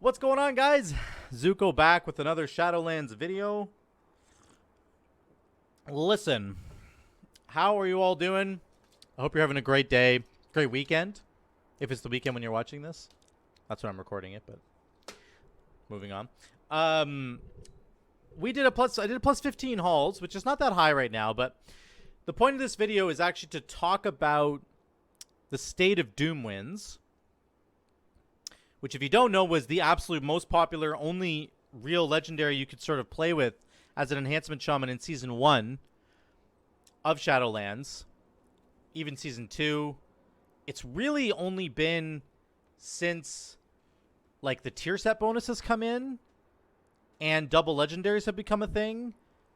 What's going on, guys? Zuko back with another Shadowlands video. Listen, how are you all doing? I hope you're having a great day, great weekend. If it's the weekend when you're watching this. That's when I'm recording it, but moving on. I did a plus 15 hauls, which is not that high right now, but the point of this video is actually to talk about the state of Doomwinds, which, if you don't know, was the absolute most popular, only real legendary you could sort of play with as an enhancement shaman in Season 1 of Shadowlands. Even Season 2. It's really only been since, like, the tier set bonuses come in and double legendaries have become a thing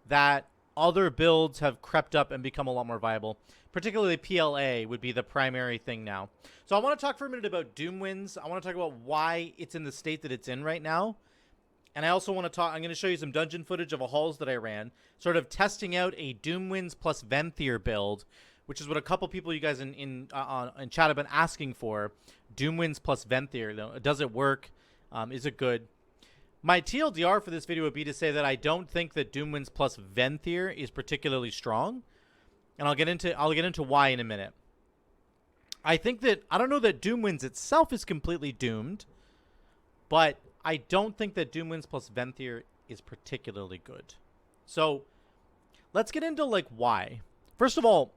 that other builds have crept up and become a lot more viable. Particularly PLA would be the primary thing now. So I want to talk for a minute about Doomwinds. I want to talk about why it's in the state that it's in right now. And I also want to talk, I'm going to show you some dungeon footage of a hauls that I ran, sort of testing out a Doomwinds plus Venthyr build, which is what a couple people you guys in chat have been asking for. Doomwinds plus Venthyr. Does it work? Is it good? My TLDR for this video would be to say that I don't think that Doomwinds plus Venthyr is particularly strong. And I'll get into why in a minute. I don't know that Doomwinds itself is completely doomed, but I don't think that Doomwinds plus Venthyr is particularly good. So let's get into like why. First of all,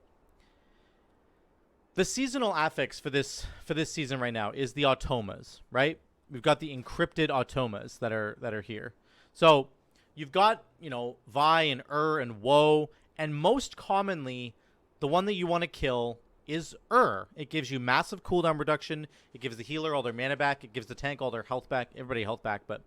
the seasonal affix for this season right now is the automas, right? We've got the encrypted automas that are here. So you've got, Vy and and Woe. And most commonly, the one that you want to kill is It gives you massive cooldown reduction. It gives the healer all their mana back. It gives the tank all their health back. Everybody health back. But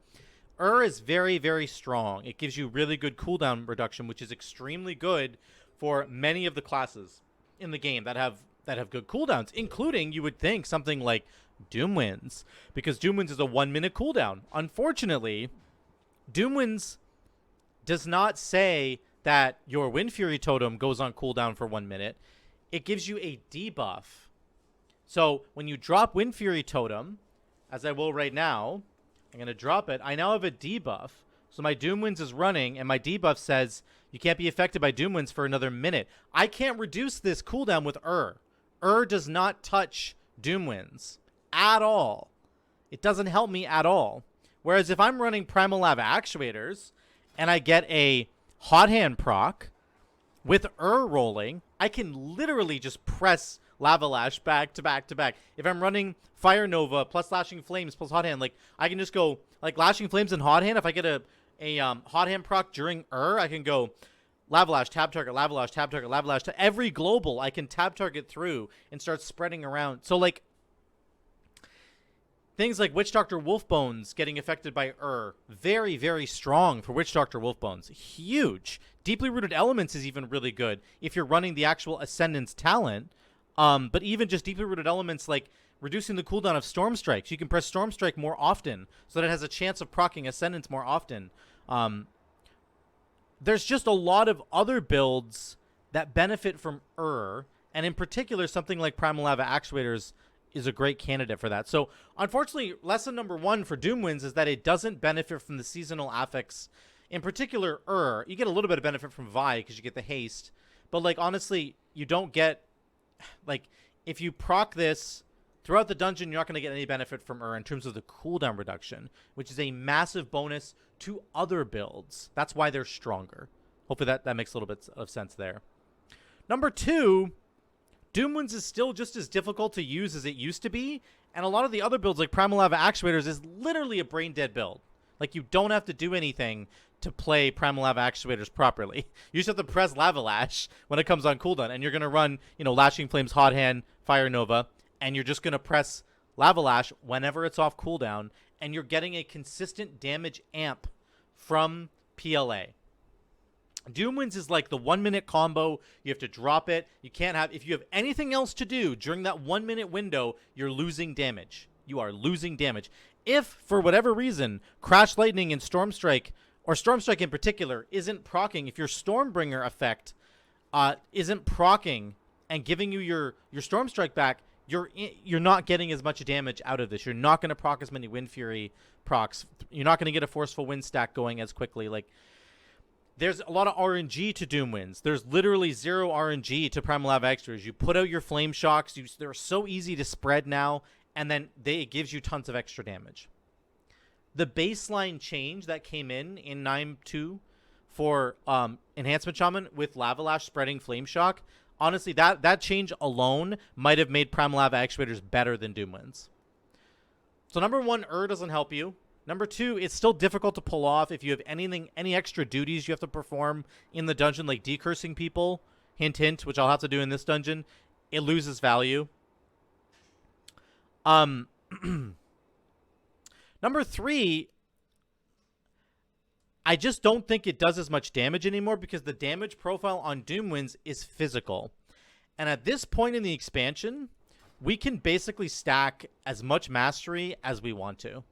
is very, very strong. It gives you really good cooldown reduction, which is extremely good for many of the classes in the game that have good cooldowns, including, you would think, something like Doomwinds, because Doomwinds is a 1-minute cooldown. Unfortunately, Doomwinds does not say that your Wind Fury totem goes on cooldown for 1 minute. It gives you a debuff. So when you drop Wind Fury totem, as I will right now, I'm going to drop it. I now have a debuff. So my Doomwinds is running, and my debuff says you can't be affected by Doomwinds for another minute. I can't reduce this cooldown with does not touch Doomwinds at all. It doesn't help me at all. Whereas if I'm running Primal Lava Actuators and I get a Hot Hand proc with rolling, I can literally just press Lava Lash back to back to back. If I'm running Fire Nova plus Lashing Flames plus Hot Hand, like I can just go like Lashing Flames and Hot Hand. If I get a Hot Hand proc during I can go Lava Lash, tab target, Lava Lash, tab target, Lava Lash to every global I can tab target through and start spreading around. So like things like Witch Doctor Wolfbones getting affected by very, very strong for Witch Doctor Wolfbones. Huge. Deeply Rooted Elements is even really good if you're running the actual Ascendance talent. But even just Deeply Rooted Elements, like reducing the cooldown of Storm Strikes. You can press Storm Strike more often so that it has a chance of proccing Ascendance more often. There's just a lot of other builds that benefit from and in particular, something like Primal Lava Actuators is a great candidate for that. So, unfortunately, lesson number 1 for Doomwinds is that it doesn't benefit from the seasonal affix. In particular, you get a little bit of benefit from Vi because you get the haste. But, like, honestly, you don't get, like, if you proc this throughout the dungeon, you're not going to get any benefit from in terms of the cooldown reduction, which is a massive bonus to other builds. That's why they're stronger. Hopefully that makes a little bit of sense there. Number 2, Doomwinds is still just as difficult to use as it used to be, and a lot of the other builds like Primal Lava Actuators is literally a brain dead build. Like, you don't have to do anything to play Primal Lava Actuators properly. You just have to press Lava Lash when it comes on cooldown, and you're going to run, Lashing Flames, Hot Hand, Fire Nova, and you're just going to press Lava Lash whenever it's off cooldown, and you're getting a consistent damage amp from PLA. Doomwinds is like the 1-minute combo. You have to drop it. You can't have, if you have anything else to do during that 1-minute window, you're losing damage. You are losing damage. If, for whatever reason, Crash Lightning and Storm Strike, or Storm Strike in particular, isn't proccing, if your Stormbringer effect isn't proccing and giving you your Storm Strike back, you're not getting as much damage out of this. You're not going to proc as many Wind Fury procs. You're not going to get a Forceful Wind stack going as quickly. Like, there's a lot of RNG to Doomwinds. There's literally 0 RNG to Primal Lava Extras. You put out your Flame Shocks. They're so easy to spread now, and then it gives you tons of extra damage. The baseline change that came in 9.2 for Enhancement Shaman with Lava Lash spreading Flame Shock, honestly, that change alone might have made Primal Lava Actuators better than Doomwinds. So number 1, doesn't help you. Number 2, it's still difficult to pull off if you have any extra duties you have to perform in the dungeon, like decursing people, hint, hint, which I'll have to do in this dungeon. It loses value. Number 3, I just don't think it does as much damage anymore because the damage profile on Doomwinds is physical. And at this point in the expansion, we can basically stack as much mastery as we want to.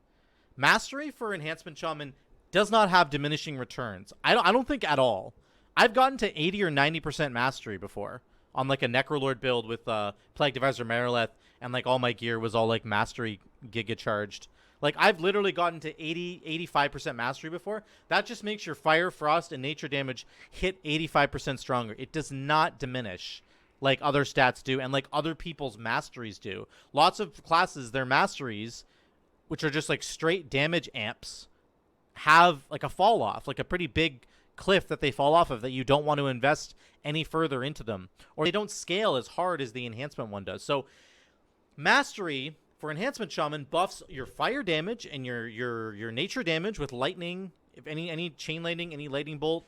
Mastery for Enhancement Shaman does not have diminishing returns. I don't think at all. I've gotten to 80 or 90% mastery before on like a Necrolord build with Plague Divisor Marileth, and like all my gear was all like mastery giga charged. Like, I've literally gotten to 80, 85% mastery before. That just makes your Fire, Frost, and Nature damage hit 85% stronger. It does not diminish like other stats do and like other people's masteries do. Lots of classes, their masteries, which are just like straight damage amps, have like a fall off, like a pretty big cliff that they fall off of that you don't want to invest any further into them. Or they don't scale as hard as the enhancement one does. So mastery for Enhancement Shaman buffs your fire damage and your nature damage with lightning, if any chain lightning, any lightning bolt,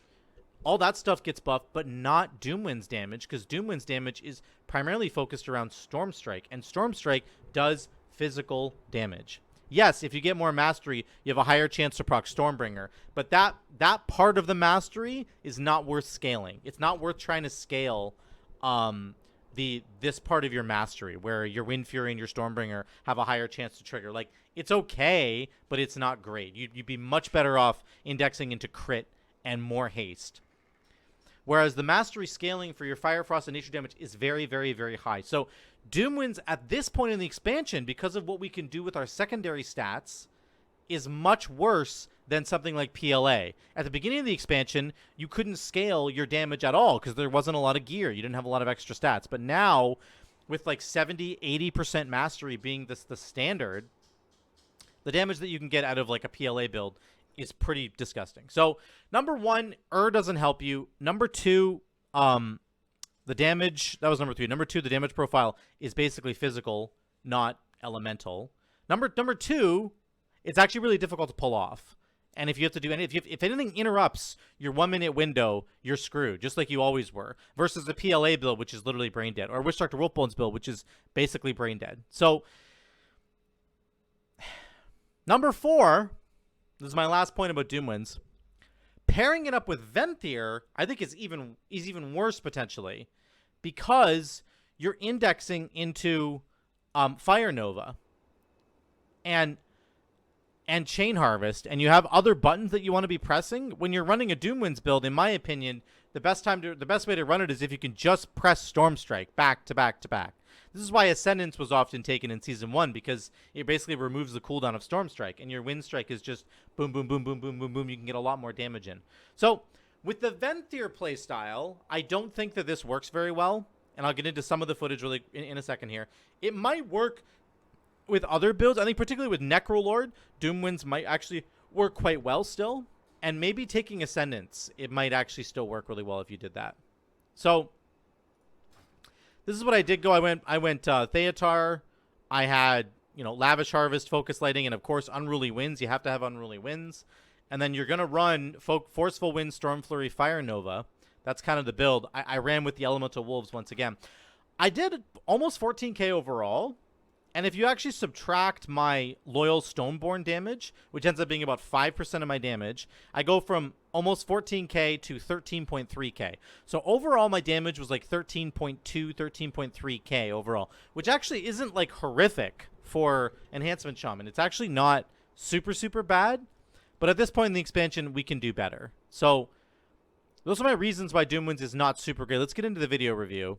all that stuff gets buffed, but not Doomwinds damage, because Doomwinds damage is primarily focused around Storm Strike, and Storm Strike does physical damage. Yes, if you get more mastery, you have a higher chance to proc Stormbringer, but that part of the mastery is not worth scaling. It's not worth trying to scale this part of your mastery, where your Wind Fury and your Stormbringer have a higher chance to trigger. Like, it's okay, but it's not great. You'd be much better off indexing into crit and more haste. Whereas the mastery scaling for your Fire, Frost, and Nature damage is very, very, very high. So Doomwinds at this point in the expansion, because of what we can do with our secondary stats, is much worse than something like PLA. At the beginning of the expansion, you couldn't scale your damage at all because there wasn't a lot of gear. You didn't have a lot of extra stats. But now, with like 70, 80% mastery being the standard, the damage that you can get out of like a PLA build is pretty disgusting. So, number 1, doesn't help you. Number 2, the damage, that was number 3. Number 2, the damage profile is basically physical, not elemental. Number 2, it's actually really difficult to pull off. And if you have to do if anything interrupts your 1-minute window, you're screwed, just like you always were. Versus the PLA build, which is literally brain dead, or Witch Doctor Wolfbone's build, which is basically brain dead. So, number 4, this is my last point about Doomwinds. Pairing it up with Venthyr, I think is even worse potentially, because you're indexing into Fire Nova and Chain Harvest, and you have other buttons that you want to be pressing. When you're running a Doomwinds build, in my opinion, the best way to run it is if you can just press Storm Strike back to back to back. This is why Ascendance was often taken in Season 1, because it basically removes the cooldown of Storm Strike, and your Wind Strike is just boom, boom, boom, boom, boom, boom, boom. You can get a lot more damage in. So, with the Venthyr playstyle, I don't think that this works very well, and I'll get into some of the footage really in a second here. It might work with other builds. I think particularly with Necrolord, Doomwinds might actually work quite well still, and maybe taking Ascendance, it might actually still work really well if you did that. So, this is what I did go. I went Theatar. I had, Lavish Harvest, Focus Lighting, and of course Unruly Winds. You have to have Unruly Winds. And then you're going to run Forceful Wind, Storm Flurry, Fire Nova. That's kind of the build. I ran with the Elemental Wolves once again. I did almost 14k overall. And if you actually subtract my Loyal Stoneborn damage, which ends up being about 5% of my damage, I go from almost 14k to 13.3k. So overall, my damage was like 13.2, 13.3k overall, which actually isn't like horrific for Enhancement Shaman. It's actually not super, super bad. But at this point in the expansion, we can do better. So those are my reasons why Doomwinds is not super great. Let's get into the video review.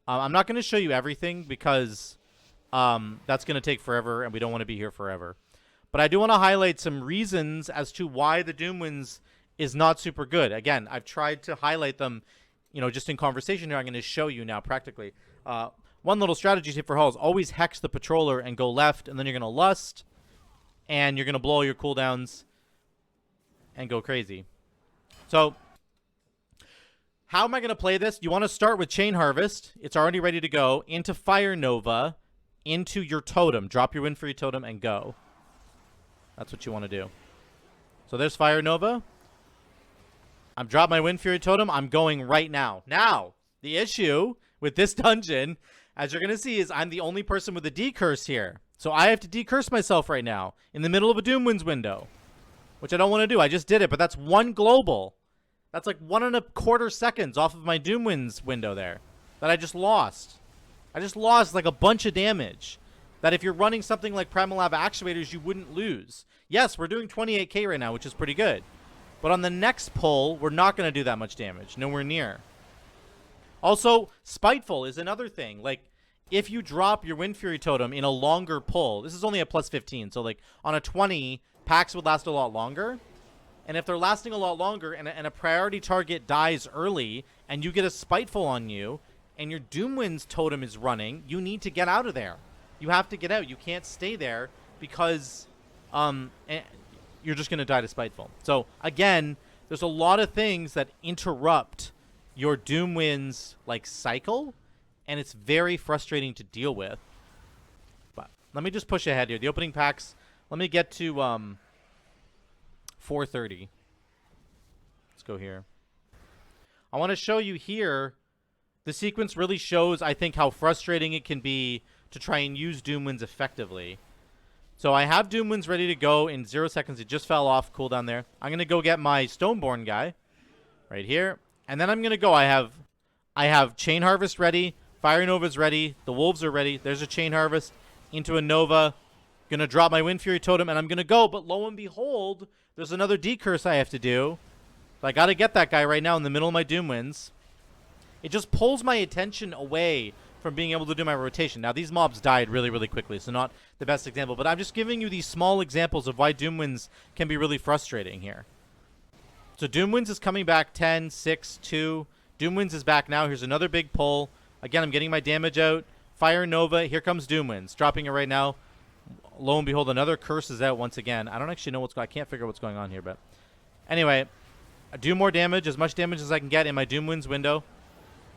I'm not going to show you everything because That's going to take forever, and we don't want to be here forever. But I do want to highlight some reasons as to why the Doomwinds is not super good. Again, I've tried to highlight them, just in conversation here. I'm going to show you now practically. One little strategy tip for Hull is always hex the patroller and go left, and then you're going to lust, and you're going to blow your cooldowns and go crazy. So how am I going to play this? You want to start with Chain Harvest. It's already ready to go. Into Fire Nova, into your totem. Drop your Wind Fury totem and go. That's what you want to do. So there's Fire Nova. I'm dropping my Wind Fury totem. I'm going right now. Now, the issue with this dungeon, as you're going to see, is I'm the only person with a decurse here. So I have to decurse myself right now in the middle of a Doomwinds window, which I don't want to do. I just did it, but that's one global. That's like 1.25 seconds off of my Doomwinds window there that I just lost. I just lost like a bunch of damage that if you're running something like Primal Lava Actuators, you wouldn't lose. Yes, we're doing 28k right now, which is pretty good. But on the next pull, we're not going to do that much damage. Nowhere near. Also, Spiteful is another thing. Like, if you drop your Wind Fury totem in a longer pull, this is only a plus 15. So, like, on a 20, packs would last a lot longer. And if they're lasting a lot longer and a priority target dies early and you get a Spiteful on you and your Doomwinds totem is running, you need to get out of there. You have to get out. You can't stay there because you're just going to die to Spiteful. So, again, there's a lot of things that interrupt your Doomwinds, like, cycle, and it's very frustrating to deal with. But let me just push ahead here. The opening packs, let me get to 4:30. Let's go here. I want to show you here, the sequence really shows, I think, how frustrating it can be to try and use Doomwinds effectively. So I have Doomwinds ready to go in 0 seconds. It just fell off cooldown there. I'm going to go get my Stoneborn guy right here. And then I'm going to go. I have Chain Harvest ready. Fire Nova's ready. The Wolves are ready. There's a Chain Harvest into a Nova. Going to drop my Wind Fury totem, and I'm going to go. But lo and behold, there's another decurse I have to do. So I got to get that guy right now in the middle of my Doomwinds. It just pulls my attention away from being able to do my rotation. Now, these mobs died really, really quickly, so not the best example. But I'm just giving you these small examples of why Doomwinds can be really frustrating here. So Doomwinds is coming back 10, 6, 2. Doomwinds is back now. Here's another big pull. Again, I'm getting my damage out. Fire Nova. Here comes Doomwinds. Dropping it right now. Lo and behold, another curse is out once again. I don't actually know what's going on. I can't figure out what's going on here, but anyway, I do more damage, as much damage as I can get in my Doomwinds window.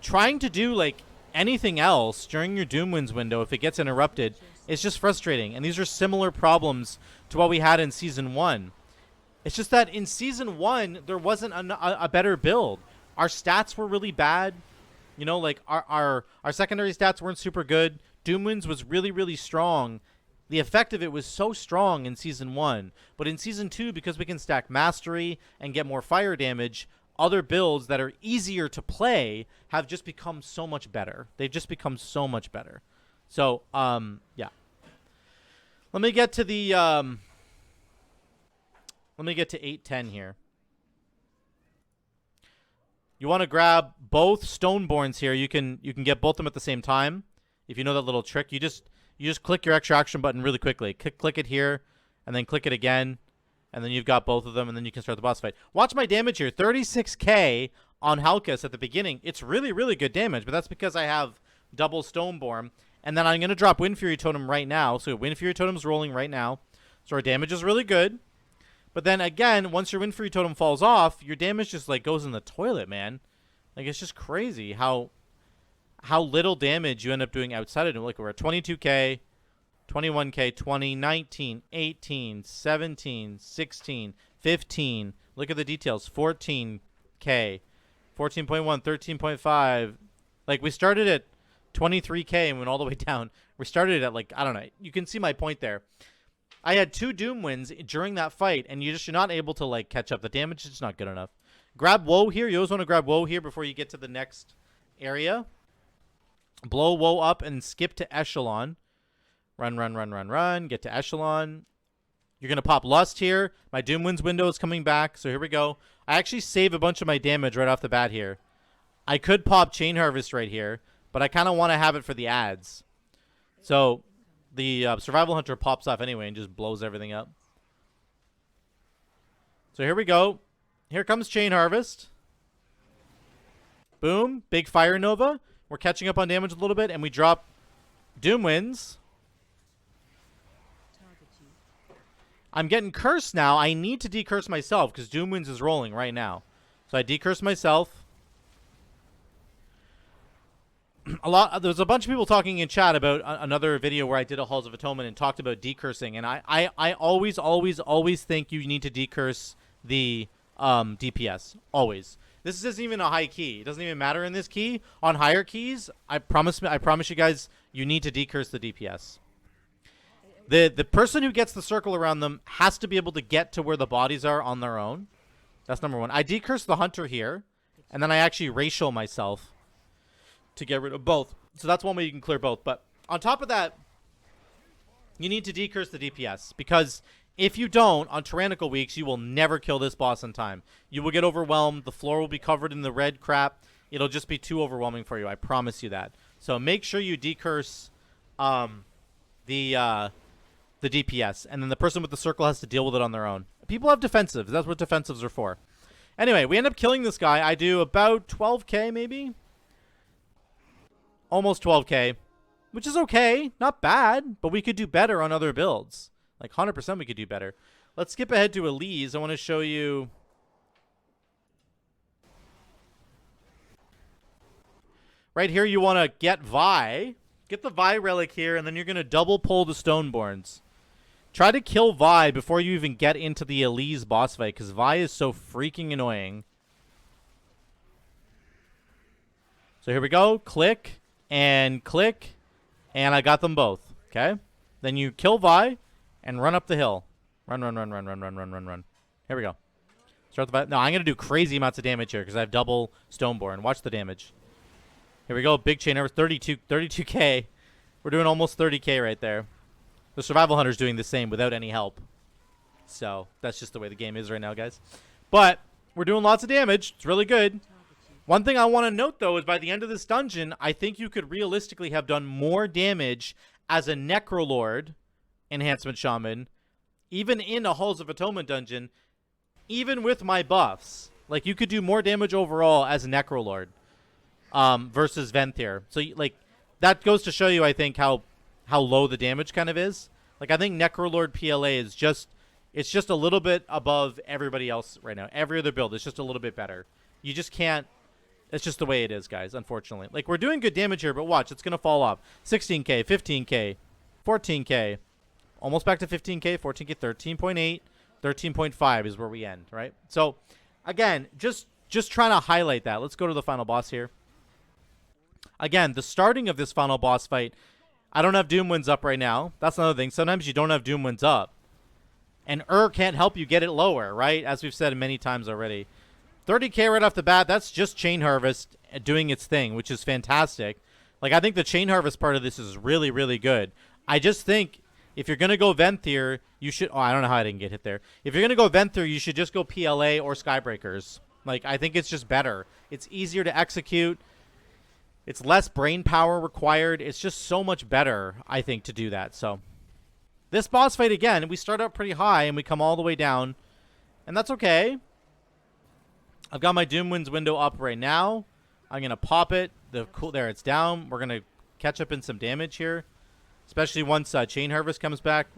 Trying to do like anything else during your Doomwinds window, if it gets interrupted, it's just frustrating. And these are similar problems to what we had in Season 1. It's just that in Season 1, there wasn't a better build. Our stats were really bad. You know, like our secondary stats weren't super good. Doomwinds was really, really strong. The effect of it was so strong in Season 1. But in Season 2, because we can stack Mastery and get more fire damage, other builds that are easier to play have just become so much better. They've just become so much better. So, yeah. Let me get to the... let me get to 8:10 here. You want to grab both Stoneborns here. You can get both of them at the same time. If you know that little trick, you just click your extra action button really quickly. Click it here, and then click it again, and then you've got both of them, and then you can start the boss fight. Watch my damage here. 36k on Halkais at the beginning. It's really, really good damage, but that's because I have double Stoneborn. And then I'm going to drop Wind Fury Totem right now. So Wind Fury Totem's rolling right now. So our damage is really good. But then again, once your Wind Fury Totem falls off, your damage just like goes in the toilet, man. Like, it's just crazy how little damage you end up doing outside of it. Like, we're at 22k, 21k, 20, 19, 18, 17, 16, 15. Look at the details. 14k, 14.1, 13.5. Like, we started at 23k and went all the way down. We started at, like, I don't know. You can see my point there. I had 2 Doomwinds during that fight, and you're not able to, like, catch up. The damage is just not good enough. Grab Woe here. You always want to grab Woe here before you get to the next area. Blow Woe up and skip to Echelon. Run, run, run, run, run. Get to Echelon. You're going to pop Lust here. My Doomwinds window is coming back, so here we go. I actually save a bunch of my damage right off the bat here. I could pop Chain Harvest right here, but I kind of want to have it for the ads. So the Survival Hunter pops off anyway and just blows everything up. So here we go. Here comes Chain Harvest. Boom. Big Fire Nova. We're catching up on damage a little bit, and we drop Doomwinds. I'm getting cursed now. I need to decurse myself because Doomwinds is rolling right now. So I decurse myself. There's a bunch of people talking in chat about another video where I did a Halls of Atonement and talked about decursing. And I always think you need to decurse the DPS. Always. This isn't even a high key. It doesn't even matter in this key. On higher keys, I promise you guys, you need to decurse the DPS. The person who gets the circle around them has to be able to get to where the bodies are on their own. That's number one. I decurse the hunter here, and then I actually racial myself to get rid of both. So that's one way you can clear both. But on top of that, you need to decurse the DPS, because if you don't, on tyrannical weeks, you will never kill this boss in time. You will get overwhelmed. The floor will be covered in the red crap. It'll just be too overwhelming for you. I promise you that. So make sure you decurse the DPS, and then the person with the circle has to deal with it on their own. People have defensives. That's what defensives are for. Anyway, we end up killing this guy. I do about 12k maybe. Almost 12k, which is okay. Not bad, but we could do better on other builds. Like 100% we could do better. Let's skip ahead to Aleez. I want to show you. Right here, you want to get Vy. Get the Vy relic here, and then you're going to double pull the Stoneborns. Try to kill Vy before you even get into the Aleez boss fight, because Vy is so freaking annoying. So here we go. Click, and I got them both. Okay? Then you kill Vy, and run up the hill. Run. Here we go. Start the fight. No, I'm going to do crazy amounts of damage here, because I have double Stoneborn. Watch the damage. Here we go. Big chain over 32k. We're doing almost 30k right there. The Survival Hunter's doing the same without any help. So that's just the way the game is right now, guys. But we're doing lots of damage. It's really good. One thing I want to note, though, is by the end of this dungeon, I think you could realistically have done more damage as a Necrolord Enhancement Shaman, even in a Halls of Atonement dungeon, even with my buffs. Like, you could do more damage overall as a Necrolord. Versus Venthyr. So, like, that goes to show you, I think, how low the damage kind of is. Like, I think Necrolord PLA is just, it's just a little bit above everybody else right now. Every other build is just a little bit better. You just can't, it's just the way it is, guys, unfortunately. Like, we're doing good damage here, but watch, it's going to fall off. 16k, 15k, 14k, almost back to 15k, 14k, 13.8, 13.5 is where we end, right? So, again, just trying to highlight that. Let's go to the final boss here. Again, the starting of this final boss fight, I don't have Doomwinds up right now. That's another thing. Sometimes you don't have Doomwinds up. And can't help you get it lower, right? As we've said many times already. 30k right off the bat, that's just Chain Harvest doing its thing, which is fantastic. Like, I think the Chain Harvest part of this is really, really good. I just think if you're going to go Venthyr, you should... Oh, I don't know how I didn't get hit there. If you're going to go Venthyr, you should just go PLA or Skybreakers. Like, I think it's just better. It's easier to execute. It's less brain power required. It's just so much better, I think, to do that. So, this boss fight, again, we start out pretty high and we come all the way down. And that's okay. I've got my Doomwinds window up right now. I'm going to pop it. There, it's down. We're going to catch up in some damage here. Especially once Chain Harvest comes back.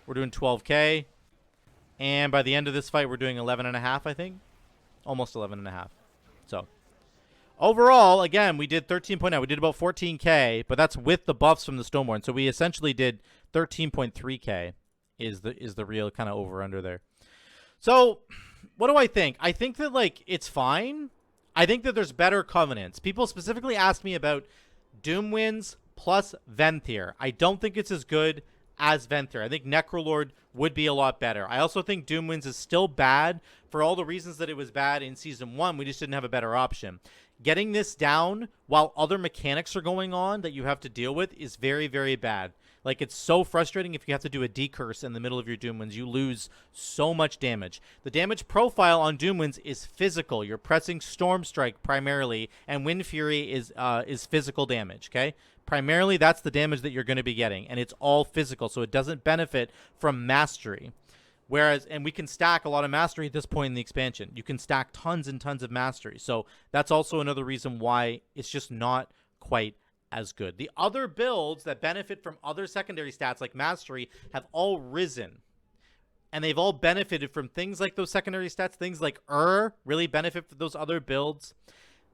We're doing 12k. And by the end of this fight, we're doing 11.5, I think. Almost 11.5. So, overall, again, we did 13.9. We did about 14k, but that's with the buffs from the Stoneborn. So we essentially did 13.3k is the real kind of over-under there. So, what do I think? I think that, like, it's fine. I think that there's better covenants. People specifically asked me about Doomwinds plus Venthyr. I don't think it's as good as Venthyr. I think Necrolord would be a lot better. I also think Doomwinds is still bad for all the reasons that it was bad in Season 1. We just didn't have a better option. Getting this down while other mechanics are going on that you have to deal with is very, very bad. Like, it's so frustrating if you have to do a decurse in the middle of your Doomwinds. You lose so much damage. The damage profile on Doomwinds is physical. You're pressing Storm Strike primarily, and Wind Fury is physical damage, okay? Primarily, that's the damage that you're going to be getting, and it's all physical, so it doesn't benefit from mastery. Whereas, and we can stack a lot of mastery at this point in the expansion. You can stack tons and tons of mastery. So that's also another reason why it's just not quite as good. The other builds that benefit from other secondary stats like mastery have all risen. And they've all benefited from things like those secondary stats. Things like really benefit from those other builds.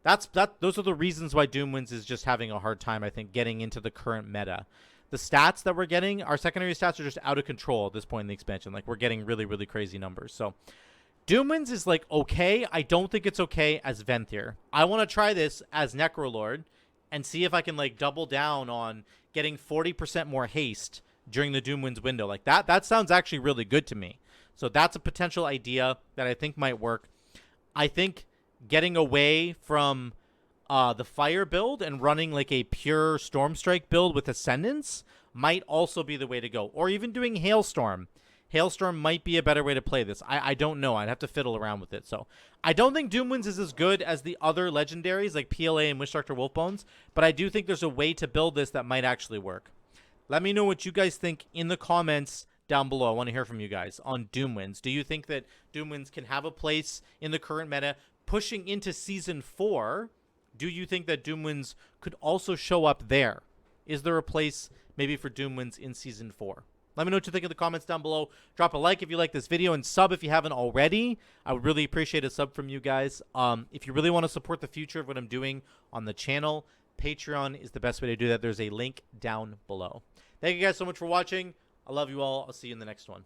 Those are the reasons why Doomwinds is just having a hard time, I think, getting into the current meta. The stats that we're getting, our secondary stats are just out of control at this point in the expansion. Like, we're getting really, really crazy numbers. So, Doomwinds is, like, okay. I don't think it's okay as Venthyr. I want to try this as Necrolord and see if I can, like, double down on getting 40% more haste during the Doomwinds window. Like, that sounds actually really good to me. So, that's a potential idea that I think might work. I think getting away from the fire build and running like a pure Stormstrike build with Ascendance might also be the way to go. Or even doing Hailstorm. Hailstorm might be a better way to play this. I don't know. I'd have to fiddle around with it. So I don't think Doomwinds is as good as the other legendaries like PLA and Witchdoctor Wolfbones, but I do think there's a way to build this that might actually work. Let me know what you guys think in the comments down below. I want to hear from you guys on Doomwinds. Do you think that Doomwinds can have a place in the current meta? Pushing into Season 4, do you think that Doomwinds could also show up there? Is there a place maybe for Doomwinds in Season 4? Let me know what you think in the comments down below. Drop a like if you like this video and sub if you haven't already. I would really appreciate a sub from you guys. If you really want to support the future of what I'm doing on the channel, Patreon is the best way to do that. There's a link down below. Thank you guys so much for watching. I love you all. I'll see you in the next one.